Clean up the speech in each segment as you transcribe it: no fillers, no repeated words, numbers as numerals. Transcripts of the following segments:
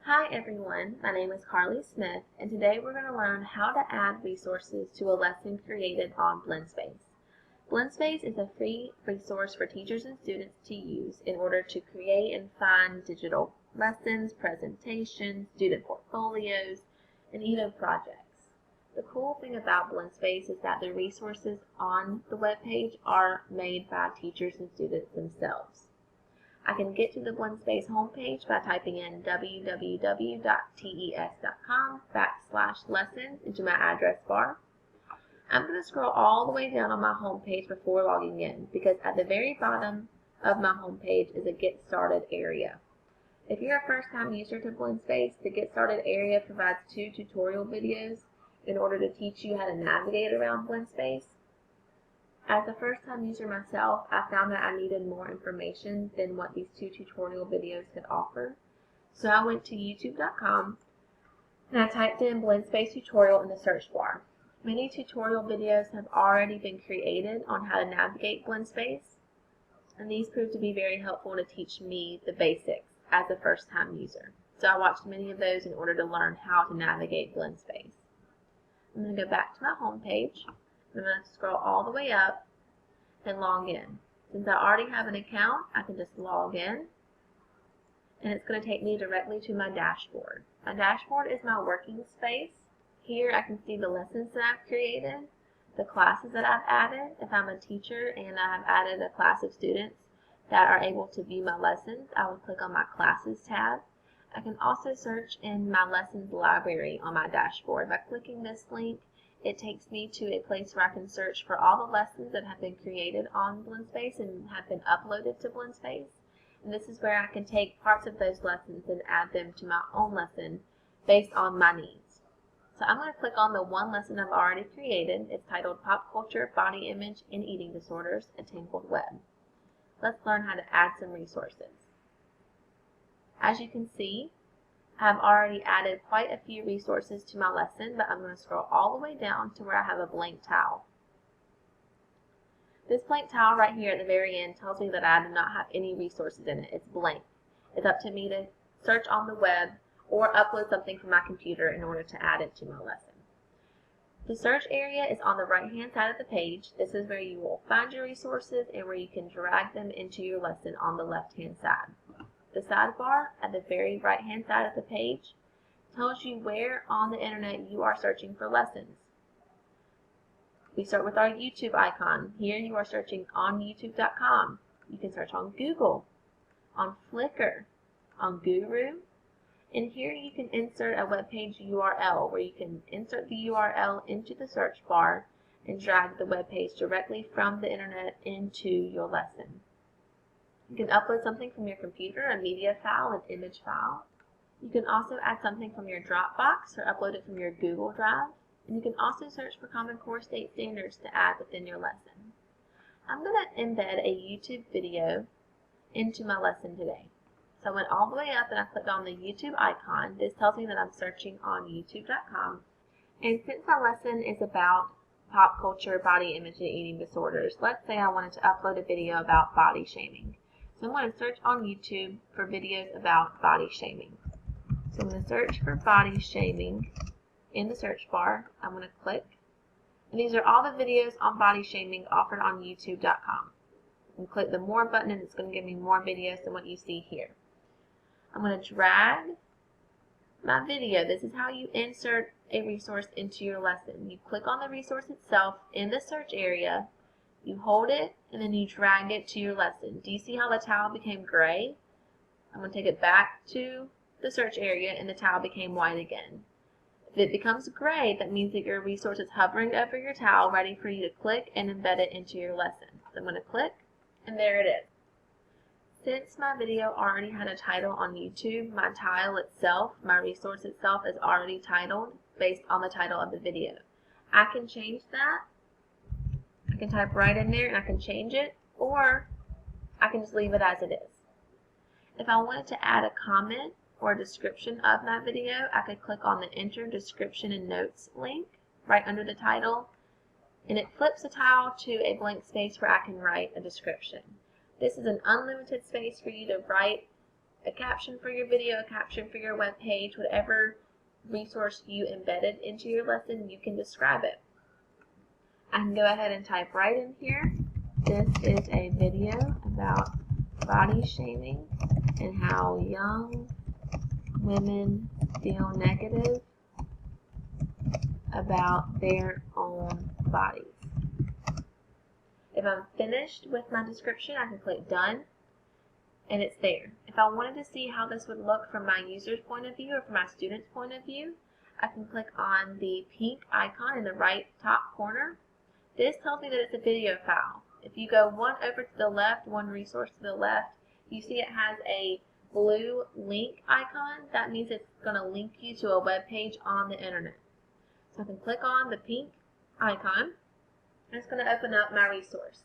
Hi everyone, my name is Carly Smith, and today we're going to learn how to add resources to a lesson created on Blendspace. Blendspace is a free resource for teachers and students to use in order to create and find digital lessons, presentations, student portfolios, and even projects. The cool thing about Blendspace is that the resources on the web page are made by teachers and students themselves. I can get to the Blendspace homepage by typing in www.tes.com/lessons into my address bar. I'm going to scroll all the way down on my homepage before logging in because at the very bottom of my homepage is a Get Started area. If you're a first-time user to Blendspace, the Get Started area provides 2 tutorial videos in order to teach you how to navigate around Blendspace. As a first-time user myself, I found that I needed more information than what these 2 tutorial videos could offer. So I went to youtube.com and I typed in Blendspace tutorial in the search bar. Many tutorial videos have already been created on how to navigate Blendspace, and these proved to be very helpful to teach me the basics as a first-time user. So I watched many of those in order to learn how to navigate Blendspace. I'm going to go back to my home page. I'm going to scroll all the way up and log in. Since I already have an account, I can just log in, and it's going to take me directly to my dashboard. My dashboard is my working space. Here I can see the lessons that I've created, the classes that I've added. If I'm a teacher and I have added a class of students that are able to view my lessons, I would click on my Classes tab. I can also search in my lessons library on my dashboard. By clicking this link, it takes me to a place where I can search for all the lessons that have been created on Blendspace and have been uploaded to Blendspace. And this is where I can take parts of those lessons and add them to my own lesson based on my needs. So I'm going to click on the one lesson I've already created. It's titled Pop Culture, Body Image, and Eating Disorders, a Tangled Web. Let's learn how to add some resources. As you can see, I've already added quite a few resources to my lesson, but I'm going to scroll all the way down to where I have a blank tile. This blank tile right here at the very end tells me that I do not have any resources in it. It's blank. It's up to me to search on the web or upload something from my computer in order to add it to my lesson. The search area is on the right-hand side of the page. This is where you will find your resources and where you can drag them into your lesson on the left-hand side. The sidebar at the very right-hand side of the page tells you where on the internet you are searching for lessons. We start with our YouTube icon. Here you are searching on youtube.com. You can search on Google, on Flickr, on Guru, and here you can insert a web page URL where you can insert the URL into the search bar and drag the web page directly from the internet into your lesson. You can upload something from your computer, a media file, an image file. You can also add something from your Dropbox or upload it from your Google Drive. And you can also search for Common Core State Standards to add within your lesson. I'm going to embed a YouTube video into my lesson today. So I went all the way up and I clicked on the YouTube icon. This tells me that I'm searching on youtube.com. And since my lesson is about pop culture, body image, and eating disorders, let's say I wanted to upload a video about body shaming. So I'm going to search on YouTube for videos about body shaming. So I'm going to search for body shaming in the search bar. I'm going to click. And these are all the videos on body shaming offered on youtube.com. And click the more button and it's going to give me more videos than what you see here. I'm going to drag my video. This is how you insert a resource into your lesson. You click on the resource itself in the search area. You hold it and then you drag it to your lesson. Do you see how the tile became gray? I'm going to take it back to the search area and the tile became white again. If it becomes gray, that means that your resource is hovering over your tile, ready for you to click and embed it into your lesson. So I'm going to click, and there it is. Since my video already had a title on YouTube, my tile itself, my resource itself, is already titled based on the title of the video. I can change that. I can type right in there and I can change it, or I can just leave it as it is. If I wanted to add a comment or a description of my video, I could click on the Enter Description and Notes link right under the title, and it flips the tile to a blank space where I can write a description. This is an unlimited space for you to write a caption for your video, a caption for your web page, whatever resource you embedded into your lesson, you can describe it. I can go ahead and type right in here, this is a video about body shaming and how young women feel negative about their own bodies. If I'm finished with my description, I can click done, and it's there. If I wanted to see how this would look from my user's point of view or from my student's point of view, I can click on the pink icon in the right top corner. This tells me that it's a video file. If you go one over to the left, one resource to the left, you see it has a blue link icon. That means it's going to link you to a web page on the internet. So I can click on the pink icon, and it's going to open up my resource.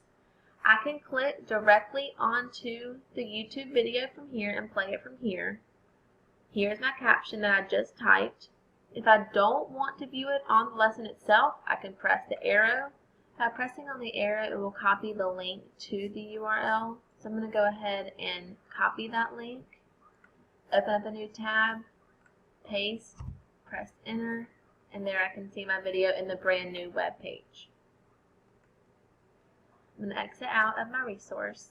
I can click directly onto the YouTube video from here and play it from here. Here's my caption that I just typed. If I don't want to view it on the lesson itself, I can press the arrow. By pressing on the arrow, it will copy the link to the URL. So I'm going to go ahead and copy that link, open up a new tab, paste, press enter, and there I can see my video in the brand new web page. I'm going to exit out of my resource.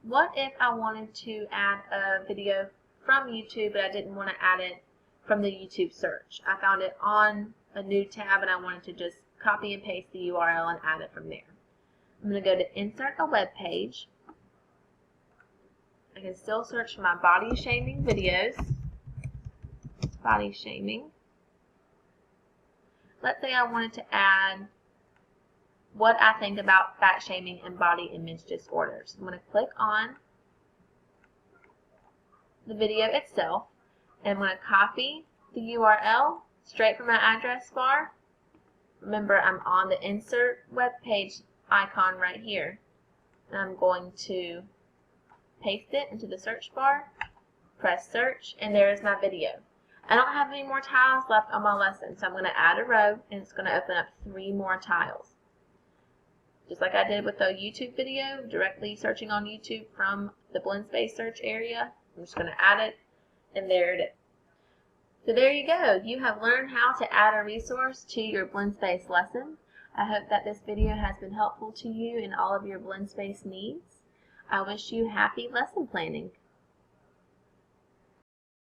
What if I wanted to add a video from YouTube, but I didn't want to add it from the YouTube search? I found it on a new tab and I wanted to just copy and paste the URL and add it from there. I'm going to go to insert a web page. I can still search for my body shaming videos. Body shaming. Let's say I wanted to add what I think about fat shaming and body image disorders. I'm going to click on the video itself, and I'm going to copy the URL straight from my address bar. Remember, I'm on the insert web page icon right here, and I'm going to paste it into the search bar, press search, and there is my video. I don't have any more tiles left on my lesson, so I'm going to add a row, and it's going to open up 3 more tiles. Just like I did with the YouTube video, directly searching on YouTube from the Blendspace search area, I'm just going to add it, and there it is. So there you go. You have learned how to add a resource to your Blendspace lesson. I hope that this video has been helpful to you in all of your Blendspace needs. I wish you happy lesson planning.